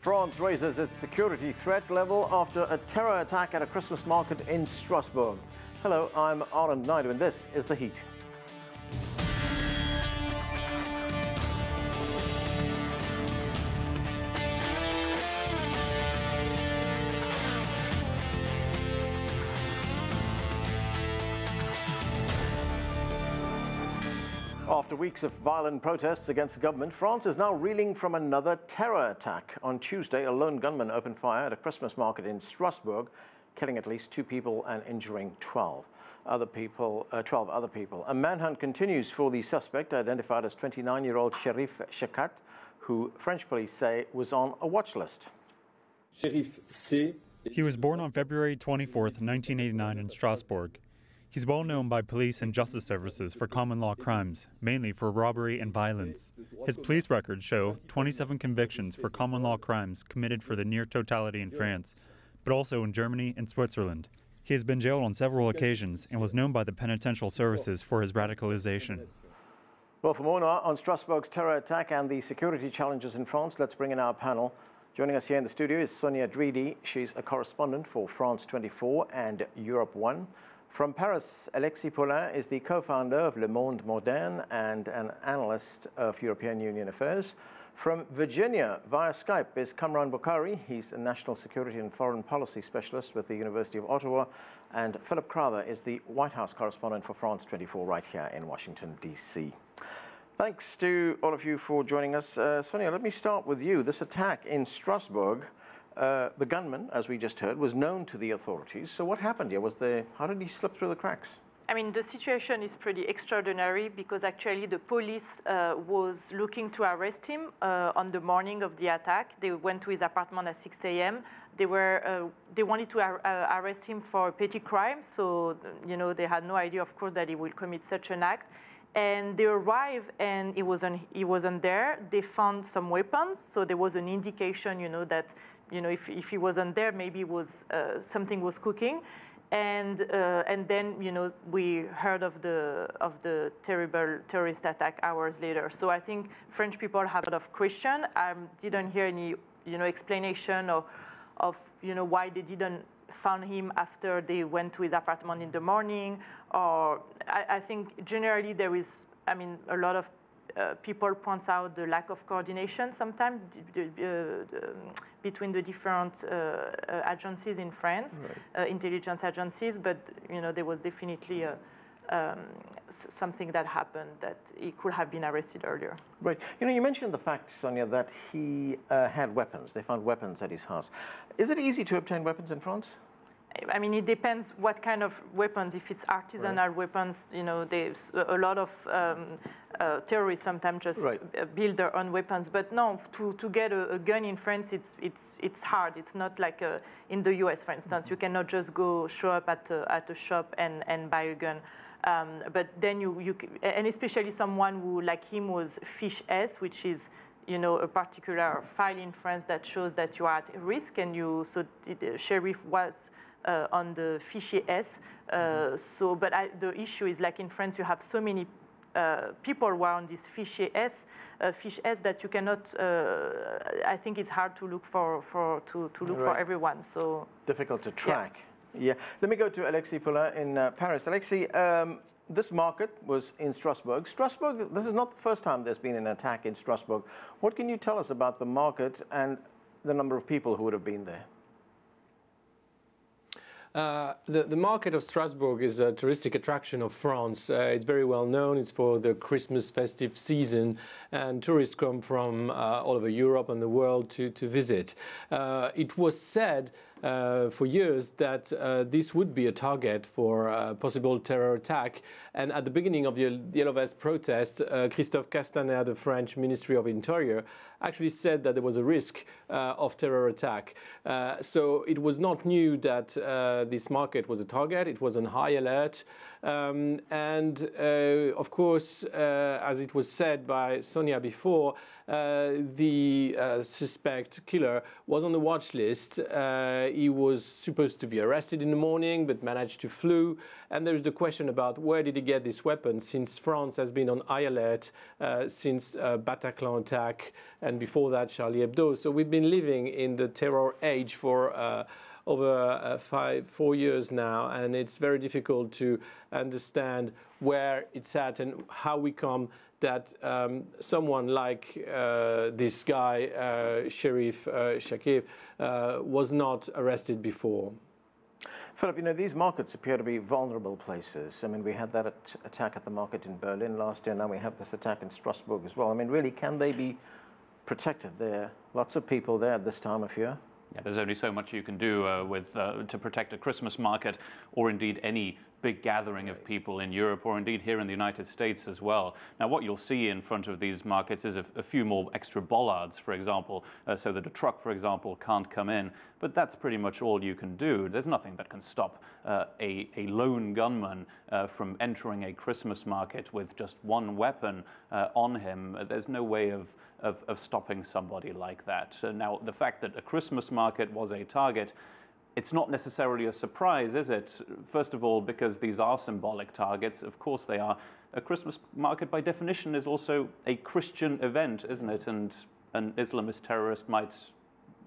France raises its security threat level after a terror attack at a Christmas market in Strasbourg. Hello, I'm Anand Naidu, and this is The Heat. After weeks of violent protests against the government, France is now reeling from another terror attack. On Tuesday, a lone gunman opened fire at a Christmas market in Strasbourg, killing at least 2 people and injuring 12 other people. A manhunt continues for the suspect, identified as 29-year-old Cherif Chakat, who French police say was on a watch list. He was born on February 24th, 1989 in Strasbourg. He's well known by police and justice services for common law crimes, mainly for robbery and violence. His police records show 27 convictions for common law crimes committed for the near totality in France, but also in Germany and Switzerland. He has been jailed on several occasions and was known by the penitential services for his radicalization. Well, for more on Strasbourg's terror attack and the security challenges in France, let's bring in our panel. Joining us here in the studio is Sonia Dridi. She's a correspondent for France 24 and Europe 1. From Paris, Alexis Poulin is the co-founder of Le Monde Moderne and an analyst of European Union affairs. From Virginia, via Skype, is Kamran Bokhari. He's a national security and foreign policy specialist with the University of Ottawa. And Philip Crowther is the White House correspondent for France 24 right here in Washington, D.C. Thanks to all of you for joining us. Sonia, let me start with you. This attack in Strasbourg, the gunman, as we just heard, was known to the authorities. So what happened here? How did he slip through the cracks? I mean, the situation is pretty extraordinary because actually the police was looking to arrest him on the morning of the attack. They went to his apartment at 6 a.m. They wanted to arrest him for a petty crime. So, you know, they had no idea, of course, that he will commit such an act. And they arrived, and he wasn't there. They found some weapons, so there was an indication, you know, that, you know, if he wasn't there, maybe something was cooking, and then, you know, we heard of the terrible terrorist attack hours later. So I think French people have a lot of question. I didn't hear any, you know, explanation of you know, why they didn't found him after they went to his apartment in the morning. Or I think generally there is, I mean, a lot of people point out the lack of coordination sometimes between the different agencies in France, right. Intelligence agencies, but, you know, there was definitely something that happened that he could have been arrested earlier. Right. You know, you mentioned the fact, Sonia, that he had weapons. They found weapons at his house. Is it easy to obtain weapons in France? I mean, it depends what kind of weapons. If it's artisanal right. weapons, you know, there's a lot of terrorists sometimes just right. build their own weapons. But no, to get a gun in France, it's hard. It's not like in the US, for instance. Mm-hmm. You cannot just go show up at a shop and buy a gun. But then and especially someone who, like him, was Fiche S, which is, you know, a particular file in France that shows that you are at risk, and so the sheriff was on the Fiche S. But the issue is, like in France, you have so many people who are on this Fiche S that you cannot. I think it's hard to look for right. for everyone. So difficult to track. Yeah. Let me go to Alexis Poulin in Paris. Alexis, this market was in Strasbourg. Strasbourg, this is not the first time there's been an attack in Strasbourg. What can you tell us about the market and the number of people who would have been there? The market of Strasbourg is a touristic attraction of France. It's very well known. It's for the Christmas festive season, and tourists come from all over Europe and the world to visit. It was said for years that this would be a target for a possible terror attack. And at the beginning of the Yellow Vest protest, Christophe Castaner, the French Ministry of Interior, actually said that there was a risk of terror attack. So it was not new that this market was a target. It was on high alert. Of course, as it was said by Sonia before, the suspect killer was on the watch list. He was supposed to be arrested in the morning, but managed to flee. And there's the question about where did he get this weapon, since France has been on high alert since Bataclan attack, and before that, Charlie Hebdo. So we've been living in the terror age for over 4 years now, and it's very difficult to understand where it's at and how we come that someone like this guy, Sheriff Shakib, was not arrested before. Philip, you know, these markets appear to be vulnerable places. I mean, we had that attack at the market in Berlin last year. Now we have this attack in Strasbourg as well. I mean, really, can they be protected there? Lots of people there at this time of year. Yeah, there's only so much you can do to protect a Christmas market, or indeed any big gathering of people in Europe, or indeed here in the United States as well. Now, what you'll see in front of these markets is a few more extra bollards, for example, so that a truck, for example, can't come in. But that's pretty much all you can do. There's nothing that can stop a lone gunman from entering a Christmas market with just one weapon on him. There's no way of stopping somebody like that. Now, the fact that a Christmas market was a target, it's not necessarily a surprise, is it? First of all, because these are symbolic targets. Of course they are. A Christmas market, by definition, is also a Christian event, isn't it? And an Islamist terrorist might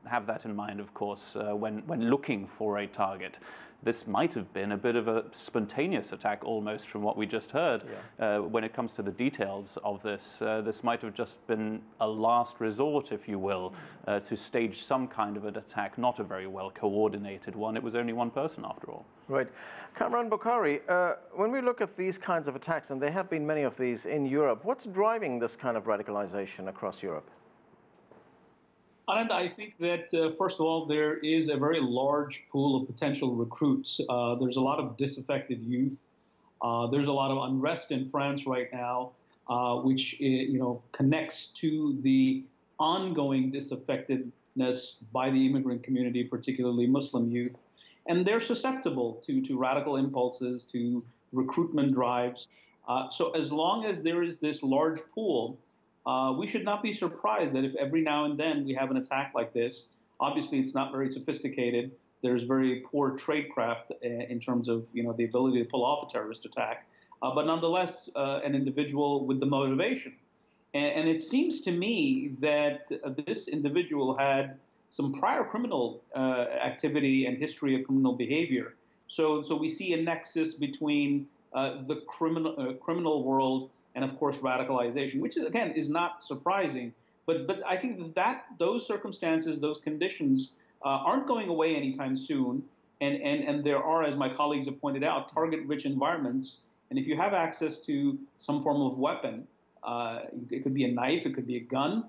have that in mind, of course, when looking for a target. This might have been a bit of a spontaneous attack, almost, from what we just heard. Yeah. When it comes to the details of this, this might have just been a last resort, if you will, to stage some kind of an attack, not a very well coordinated one. It was only one person, after all. Right. Kamran Bokhari, when we look at these kinds of attacks, and there have been many of these in Europe, what's driving this kind of radicalization across Europe? Anand, I think that, first of all, there is a very large pool of potential recruits. There's a lot of disaffected youth. There's a lot of unrest in France right now, which connects to the ongoing disaffectedness by the immigrant community, particularly Muslim youth. And they're susceptible to radical impulses, to recruitment drives. So as long as there is this large pool, we should not be surprised that if every now and then we have an attack like this. Obviously, it's not very sophisticated. There's very poor tradecraft in terms of the ability to pull off a terrorist attack. But nonetheless, an individual with the motivation. And it seems to me that this individual had some prior criminal activity and history of criminal behavior. So we see a nexus between the criminal world and, of course, radicalization, which is, again, is not surprising. But I think that those circumstances, those conditions aren't going away anytime soon. And there are, as my colleagues have pointed out, target-rich environments. And if you have access to some form of weapon, it could be a knife, it could be a gun,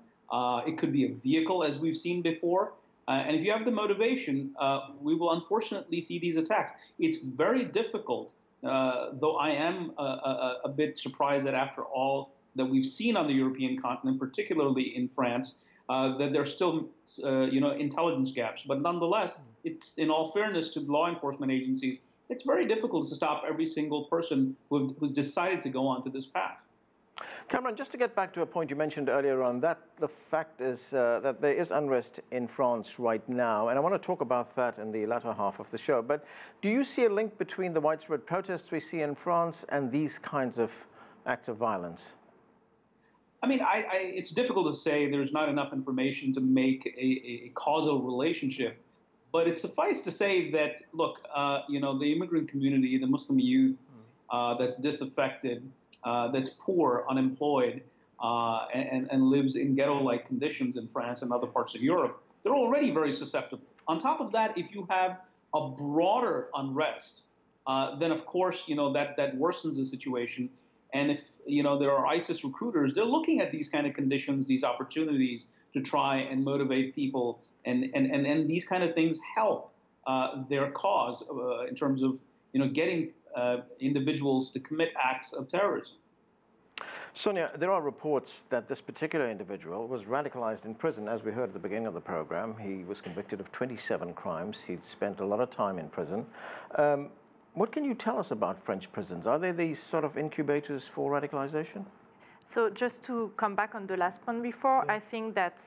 it could be a vehicle, as we've seen before. And if you have the motivation, we will unfortunately see these attacks. It's very difficult. Though I am a bit surprised that after all that we've seen on the European continent, particularly in France, that there's still, intelligence gaps. But nonetheless, it's, in all fairness to law enforcement agencies, it's very difficult to stop every single person who's decided to go onto this path. Kamran, just to get back to a point you mentioned earlier on, that the fact is that there is unrest in France right now, and I want to talk about that in the latter half of the show. But do you see a link between the widespread protests we see in France and these kinds of acts of violence? I mean, it's difficult to say. There's not enough information to make a causal relationship. But it's suffice to say that, look, the immigrant community, the Muslim youth that's disaffected, that's poor, unemployed, and lives in ghetto-like conditions in France and other parts of Europe, they're already very susceptible. On top of that, if you have a broader unrest, then of course, that worsens the situation. And if, there are ISIS recruiters, they're looking at these kind of conditions, these opportunities to try and motivate people. And these kind of things help their cause in terms of, getting individuals to commit acts of terrorism. Sonia, there are reports that this particular individual was radicalized in prison. As we heard at the beginning of the program, he was convicted of 27 crimes. He'd spent a lot of time in prison. What can you tell us about French prisons? Are they these sort of incubators for radicalization? So just to come back on the last point before, I think that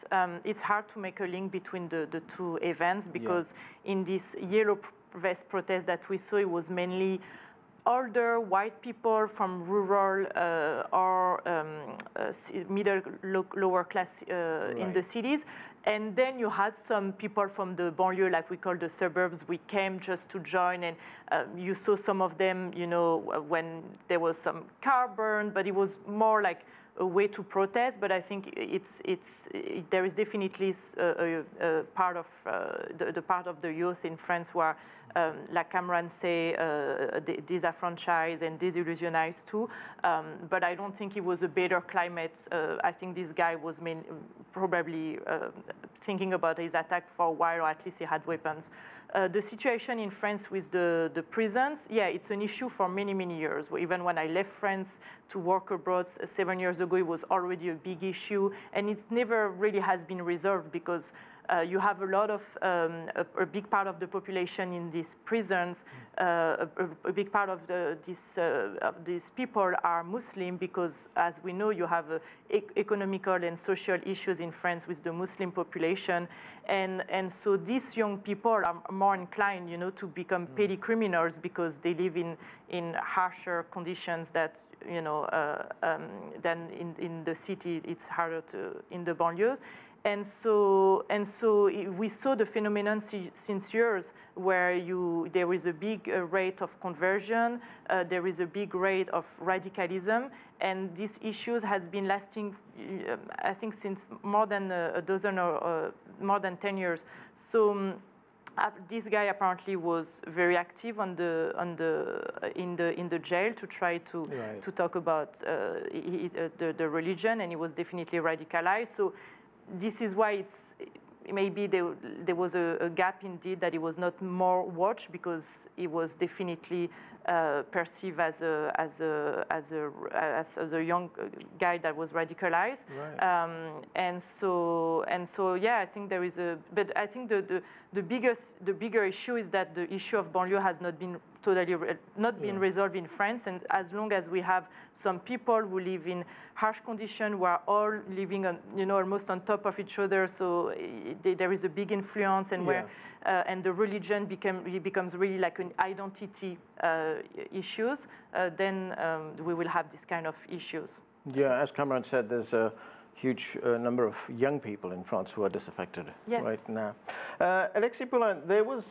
it's hard to make a link between the two events because in this yellow vest protest that we saw, it was mainly older white people from rural or middle lower class in the cities. And then you had some people from the banlieue, like we call the suburbs. We came just to join, and you saw some of them, you know, when there was some car burned, but it was more like a way to protest. But I think there is definitely a part of the part of the youth in France who are, like Kamran say, disenfranchised and disillusionized too. But I don't think it was a better climate. I think this guy was probably thinking about his attack for a while, or at least he had weapons. The situation in France with the prisons, it's an issue for many, many years. Even when I left France to work abroad 7 years ago, it was already a big issue, and it never really has been resolved because you have a lot of, a big part of the population in these prisons, a big part of these people are Muslim because, as we know, you have economical and social issues in France with the Muslim population. And so these young people are more inclined, you know, to become petty criminals because they live in harsher conditions that, you know, than in the city. It's harder to in the banlieues. And so we saw the phenomenon since years where there is a big rate of conversion, there is a big rate of radicalism, and these issues has been lasting, I think, since more than a dozen or more than 10 years. So this guy apparently was very active in the jail to try to talk about the religion, and he was definitely radicalized. So this is why maybe there was a gap indeed that it was not more watched because it was definitely perceived as a young guy that was radicalized. And so I think there is but I think the bigger issue is that the issue of banlieue has not been been resolved in France, and as long as we have some people who live in harsh conditions, who are all living on, you know, almost on top of each other, so there is a big influence, and where and the religion becomes really like an identity issues, then we will have this kind of issues. Yeah, as Kamran said, there's a huge number of young people in France who are disaffected right now. Alexis Poulin, there was,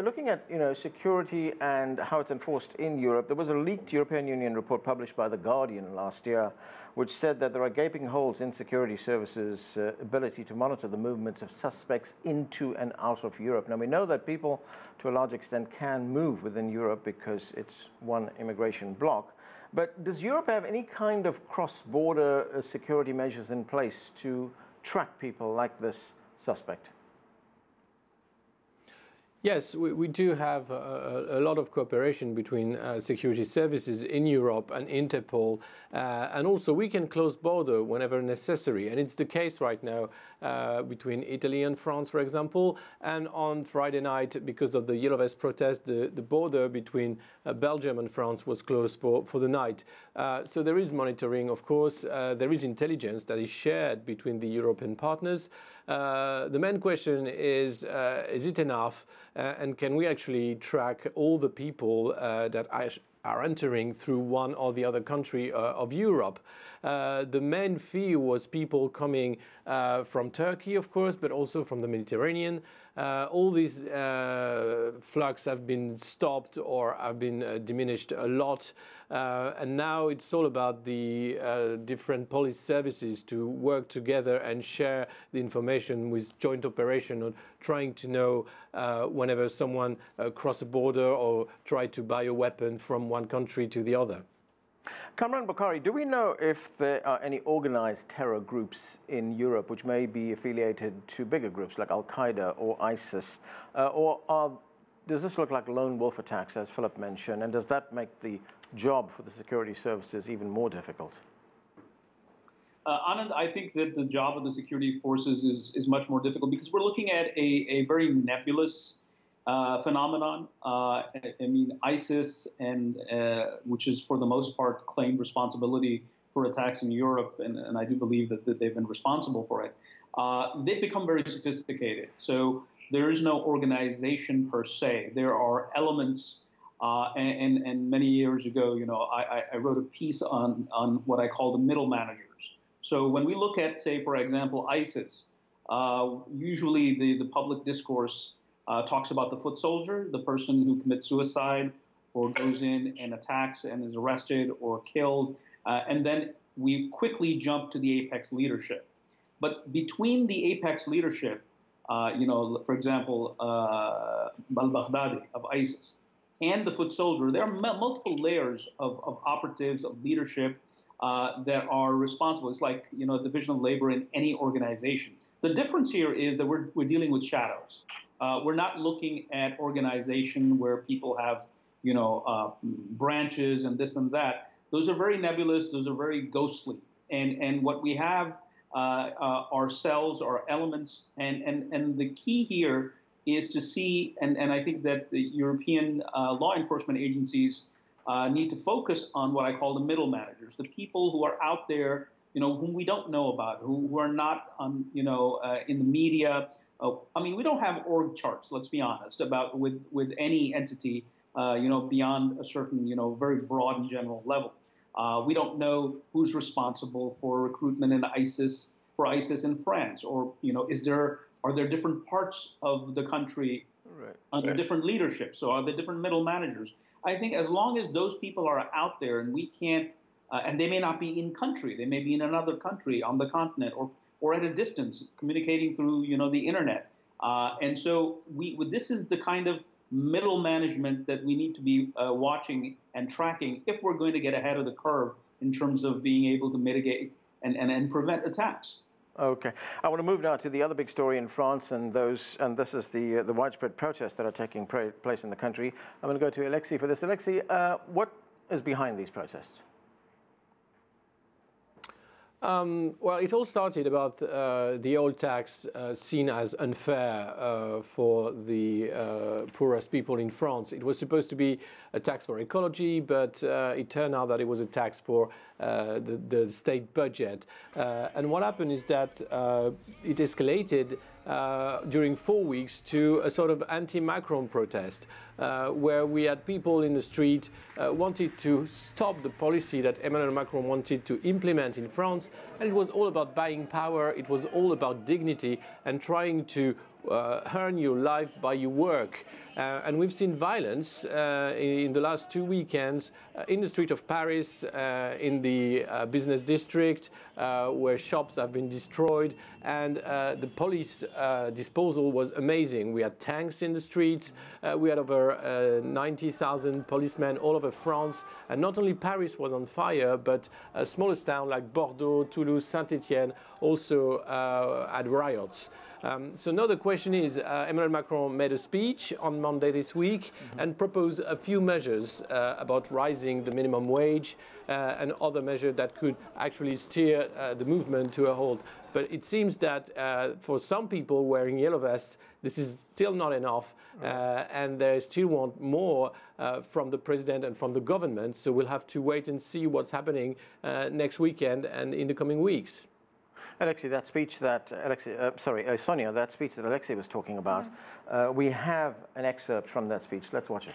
looking at, you know, security and how it's enforced in Europe, there was a leaked European Union report published by The Guardian last year, which said that there are gaping holes in security services' ability to monitor the movements of suspects into and out of Europe. Now, we know that people, to a large extent, can move within Europe because it's one immigration bloc. But does Europe have any kind of cross-border security measures in place to track people like this suspect? Yes, we do have a lot of cooperation between security services in Europe and Interpol, and also we can close border whenever necessary. And it's the case right now between Italy and France, for example. And on Friday night, because of the Yellow Vest protest, the border between Belgium and France was closed for the night. So there is monitoring, of course. There is intelligence that is shared between the European partners. The main question is it enough? And can we actually track all the people that are entering through one or the other country of Europe? The main fear was people coming from Turkey, of course, but also from the Mediterranean. All these flux have been stopped or have been diminished a lot. And now it's all about the different police services to work together and share the information with joint operation on trying to know whenever someone cross a border or try to buy a weapon from one country to the other. Kamran Bokhari, do we know if there are any organized terror groups in Europe which may be affiliated to bigger groups like Al-Qaeda or ISIS? Does this look like lone wolf attacks, as Philip mentioned, and does that make the job for the security services even more difficult? Anand, I think that the job of the security forces is much more difficult because we're looking at a very nebulous phenomenon. I mean, ISIS, and which is for the most part claimed responsibility for attacks in Europe, and I do believe that they've been responsible for it, they've become very sophisticated. So there is no organization per se. There are elements, and many years ago, I wrote a piece on what I call the middle managers. So when we look at, say, for example, ISIS, usually the public discourse talks about the foot soldier, the person who commits suicide or goes in and attacks and is arrested or killed, and then we quickly jump to the apex leadership. But between the apex leadership, for example, al-Baghdadi of ISIS, and the foot soldier, there are multiple layers of operatives, of leadership that are responsible. It's like, division of labor in any organization. The difference here is that we're dealing with shadows. We're not looking at organization where people have, branches and this and that. Those are very nebulous. Those are very ghostly. And what we have are cells, are elements, and the key here is to see, and I think that the European law enforcement agencies need to focus on what I call the middle managers, the people who are out there, whom we don't know about, who are not on, in the media. I mean, we don't have org charts, let's be honest, about with any entity, beyond a certain, very broad and general level. We don't know who's responsible for recruitment in ISIS, in France, or, are there different parts of the country under different leadership? So are there different middle managers? I think as long as those people are out there and we can't, and they may not be in country, they may be in another country on the continent or at a distance, communicating through, the internet. And so this is the kind of middle management that we need to be watching and tracking if we're going to get ahead of the curve in terms of being able to mitigate and prevent attacks. Okay, I want to move now to the other big story in France, and this is the widespread protests that are taking place in the country. I'm going to go to Alexis for this. Alexis, what is behind these protests? Well, it all started about the old tax seen as unfair for the poorest people in France. It was supposed to be a tax for ecology, but it turned out that it was a tax for the state budget. And what happened is that it escalated during 4 weeks to a sort of anti-Macron protest, where we had people in the street wanted to stop the policy that Emmanuel Macron wanted to implement in France. And it was all about buying power, it was all about dignity and trying to earn your life by your work. And we've seen violence in the last 2 weekends in the street of Paris, in the business district, where shops have been destroyed, and the police disposal was amazing. We had tanks in the streets, we had over 90,000 policemen all over France, and not only Paris was on fire, but smallest towns like Bordeaux, Toulouse, Saint-Etienne also had riots. So now the question is, Emmanuel Macron made a speech on Monday this week and proposed a few measures about rising the minimum wage and other measures that could actually steer the movement to a halt. But it seems that for some people wearing yellow vests, this is still not enough, and they still want more from the president and from the government. So we'll have to wait and see what's happening next weekend and in the coming weeks. Alexis, that speech that Sonia, that speech that Alexis was talking about, we have an excerpt from that speech. Let's watch it.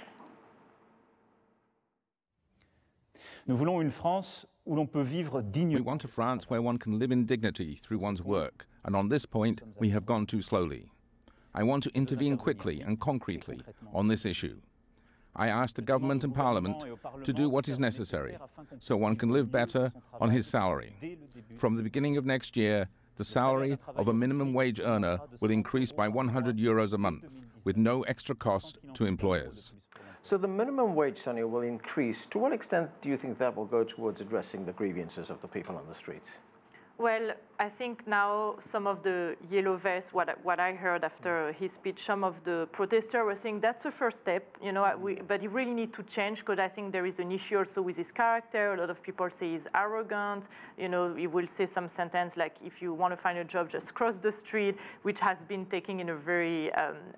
Nous voulons une France où l'on peut vivre dignement. We want a France where one can live in dignity through one's work, and on this point we have gone too slowly. I want to intervene quickly and concretely on this issue. I asked the government and parliament to do what is necessary so one can live better on his salary. From the beginning of next year, the salary of a minimum wage earner will increase by 100 euros a month, with no extra cost to employers. So the minimum wage, Sonia, will increase. To what extent do you think that will go towards addressing the grievances of the people on the streets? Well, I think now some of the yellow vests, what I heard after his speech, some of the protesters were saying that's a first step, but you really need to change, because I think there is an issue also with his character. A lot of people say he's arrogant. He will say some sentence like, if you want to find a job, just cross the street, which has been taken in a very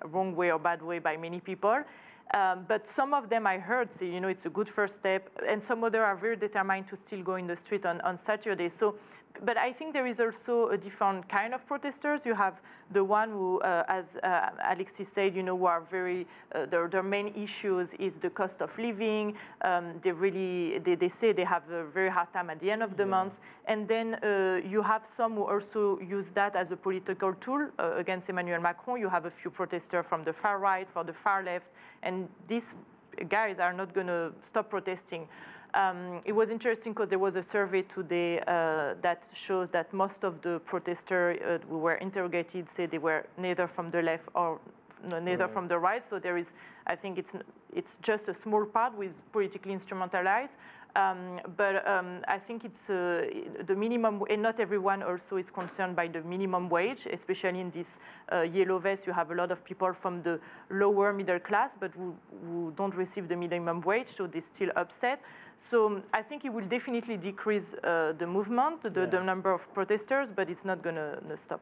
wrong way or bad way by many people. But some of them I heard say, it's a good first step, and some others are very determined to still go in the street on Saturday. So, but I think there is also a different kind of protesters. You have the one who, as Alexis said, who are very, their main issues is the cost of living. They say they have a very hard time at the end of the month. And then you have some who also use that as a political tool against Emmanuel Macron. You have a few protesters from the far right, from the far left, and these guys are not going to stop protesting. It was interesting because there was a survey today that shows that most of the protesters who were interrogated said they were neither from the left or neither from the right. So there is, I think it's just a small part with politically instrumentalized. But I think it's the minimum, and not everyone also is concerned by the minimum wage, especially in this yellow vest. You have a lot of people from the lower middle class, but who don't receive the minimum wage, so they're still upset. So I think it will definitely decrease the movement, the number of protesters, but it's not going to stop.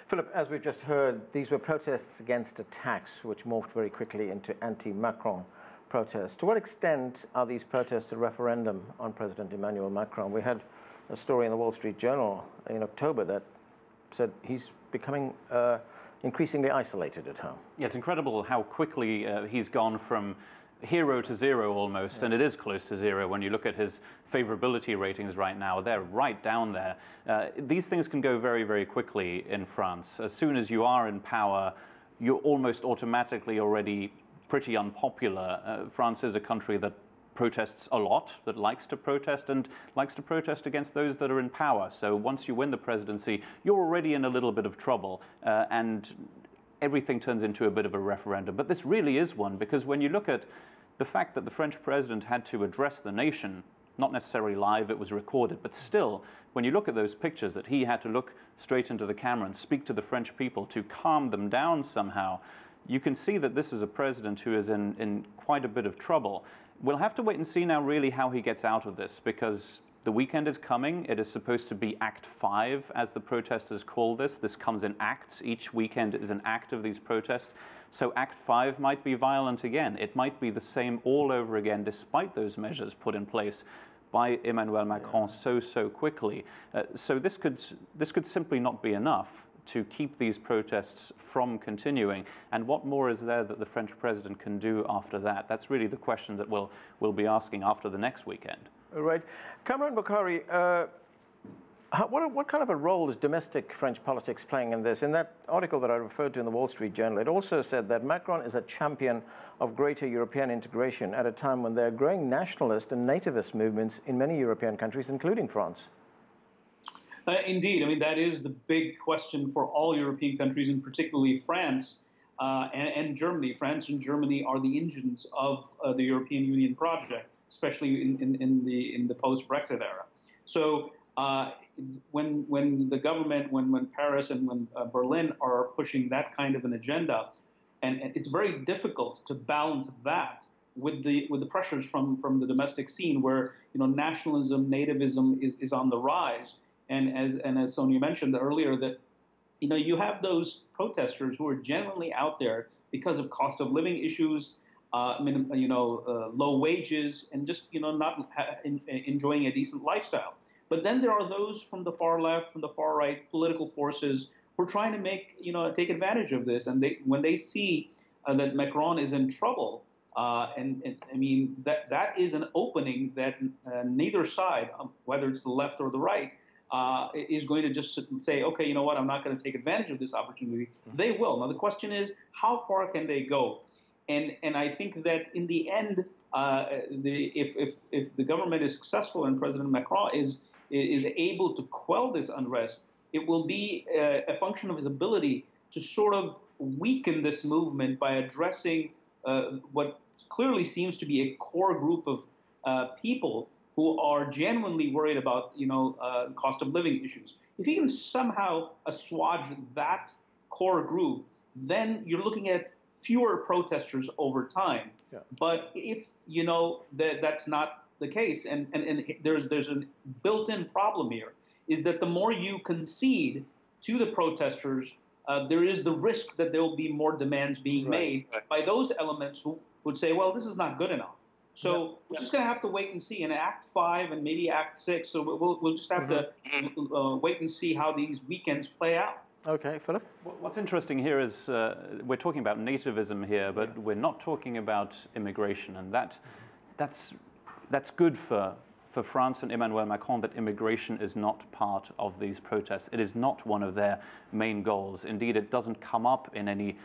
Philip, as we've just heard, these were protests against attacks, which morphed very quickly into anti-Macron protests. To what extent are these protests a referendum on President Emmanuel Macron? We had a story in the Wall Street Journal in October that said he's becoming increasingly isolated at home. Yeah, it's incredible how quickly he's gone from hero to zero almost, and it is close to zero when you look at his favorability ratings right now. They're right down there. These things can go very, very quickly in France. As soon as you are in power, you're almost automatically already pretty unpopular. France is a country that protests a lot, that likes to protest, and likes to protest against those that are in power. So once you win the presidency, you're already in a little bit of trouble, and everything turns into a bit of a referendum. But this really is one, because when you look at the fact that the French president had to address the nation, not necessarily live, it was recorded, but still, when you look at those pictures that he had to look straight into the camera and speak to the French people to calm them down somehow, you can see that this is a president who is in quite a bit of trouble. We'll have to wait and see now really how he gets out of this, because the weekend is coming. It is supposed to be Act 5, as the protesters call this. This comes in acts. Each weekend is an act of these protests. So Act 5 might be violent again. It might be the same all over again, despite those measures put in place by Emmanuel Macron so quickly. So this could simply not be enough to keep these protests from continuing. And what more is there that the French president can do after that? That's really the question that we'll be asking after the next weekend. All right. Kamran Bokhari, what kind of a role is domestic French politics playing in this? In that article that I referred to in the Wall Street Journal, it also said that Macron is a champion of greater European integration at a time when there are growing nationalist and nativist movements in many European countries, including France. Indeed. I mean, that is the big question for all European countries, and particularly France and Germany. France and Germany are the engines of the European Union project, especially in the post-Brexit era. So when the government, when Paris and when Berlin are pushing that kind of an agenda, and it's very difficult to balance that with the pressures from the domestic scene, where nationalism, nativism is on the rise. And as Sonia mentioned earlier, that you have those protesters who are genuinely out there because of cost of living issues, low wages, and just not enjoying a decent lifestyle. But then there are those from the far left, from the far right, political forces who are trying to take advantage of this. And when they see that Macron is in trouble, and I mean that is an opening that neither side, whether it's the left or the right, is going to just say, okay, you know what, I'm not going to take advantage of this opportunity. They will. Now the question is, how far can they go? And I think that in the end, if the government is successful and President Macron is able to quell this unrest, it will be a function of his ability to sort of weaken this movement by addressing what clearly seems to be a core group of people who are genuinely worried about cost of living issues. If he can somehow assuage that core group, then you're looking at fewer protesters over time. Yeah. But if that's not the case, and there's a built-in problem here, is that the more you concede to the protesters there is the risk that there will be more demands being made by those elements who would say, well, this is not good enough. So we're just going to have to wait and see. In Act 5 and maybe Act 6, so we'll just have to wait and see how these weekends play out. Okay, Philip? What's interesting here is we're talking about nativism here, but we're not talking about immigration, and that's good for France and Emmanuel Macron, that immigration is not part of these protests. It is not one of their main goals. Indeed, it doesn't come up in any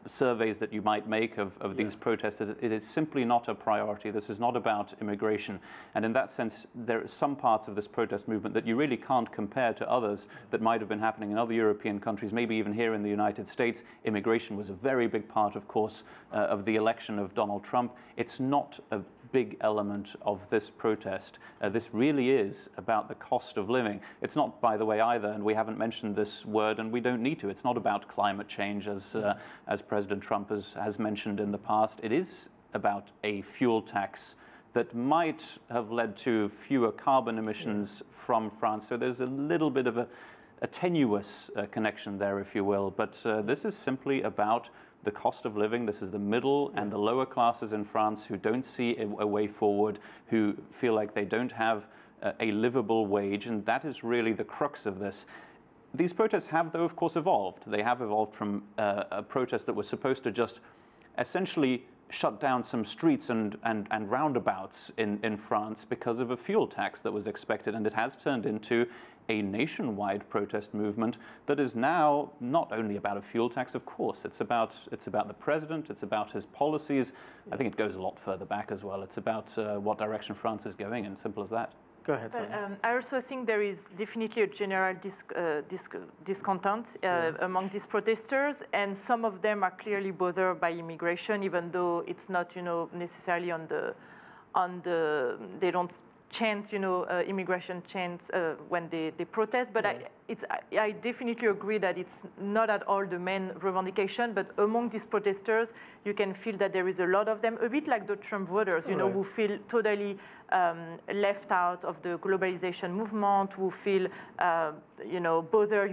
surveys that you might make of these protests. It is simply not a priority. This is not about immigration. And in that sense, there are some parts of this protest movement that you really can't compare to others that might have been happening in other European countries, maybe even here in the United States. Immigration was a very big part, of course, of the election of Donald Trump. It's not a big element of this protest. This really is about the cost of living. It's not, by the way, either, and we haven't mentioned this word, and we don't need to. It's not about climate change, as President Trump has mentioned in the past. It is about a fuel tax that might have led to fewer carbon emissions from France. So there's a little bit of a tenuous connection there, if you will. But this is simply about the cost of living. This is the middle and the lower classes in France who don't see a way forward, who feel like they don't have a livable wage, and that is really the crux of this. These protests have, though, of course, evolved. They have evolved from a protest that was supposed to just essentially shut down some streets and roundabouts in France because of a fuel tax that was expected, and it has turned into a nationwide protest movement that is now not only about a fuel tax, of course. It's about the president. It's about his policies. I think it goes a lot further back as well. It's about what direction France is going in. Simple as that. Go ahead, Sonia. I also think there is definitely a general discontent among these protesters, and some of them are clearly bothered by immigration, even though it's not, necessarily on the they don't chant, immigration chants when they protest. But I definitely agree that it's not at all the main revendication. But among these protesters, you can feel that there is a lot of them, a bit like the Trump voters, who feel totally left out of the globalization movement, who feel, bothered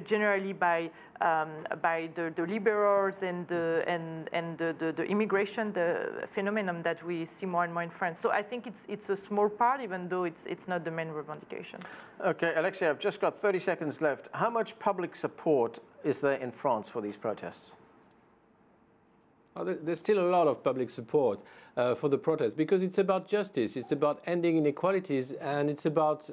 generally by the liberals and the immigration, the phenomenon that we see more and more in France. So I think it's a small part, even though it's not the main revendication. Okay, Alexis, I've just got 30 seconds left. How much public support is there in France for these protests? Well, there's still a lot of public support for the protest, because it's about justice, it's about ending inequalities, and it's about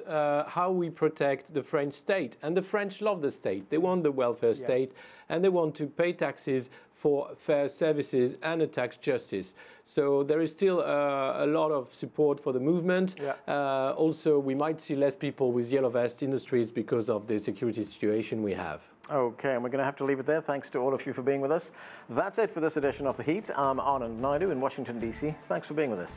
how we protect the French state. And the French love the state. They want the welfare state, and they want to pay taxes for fair services and a tax justice. So there is still a lot of support for the movement. Also, we might see less people with yellow vests in the streets because of the security situation we have. Okay, and we're going to have to leave it there. Thanks to all of you for being with us. That's it for this edition of The Heat. I'm Anand Naidu in Washington, D.C. Thanks for being with us.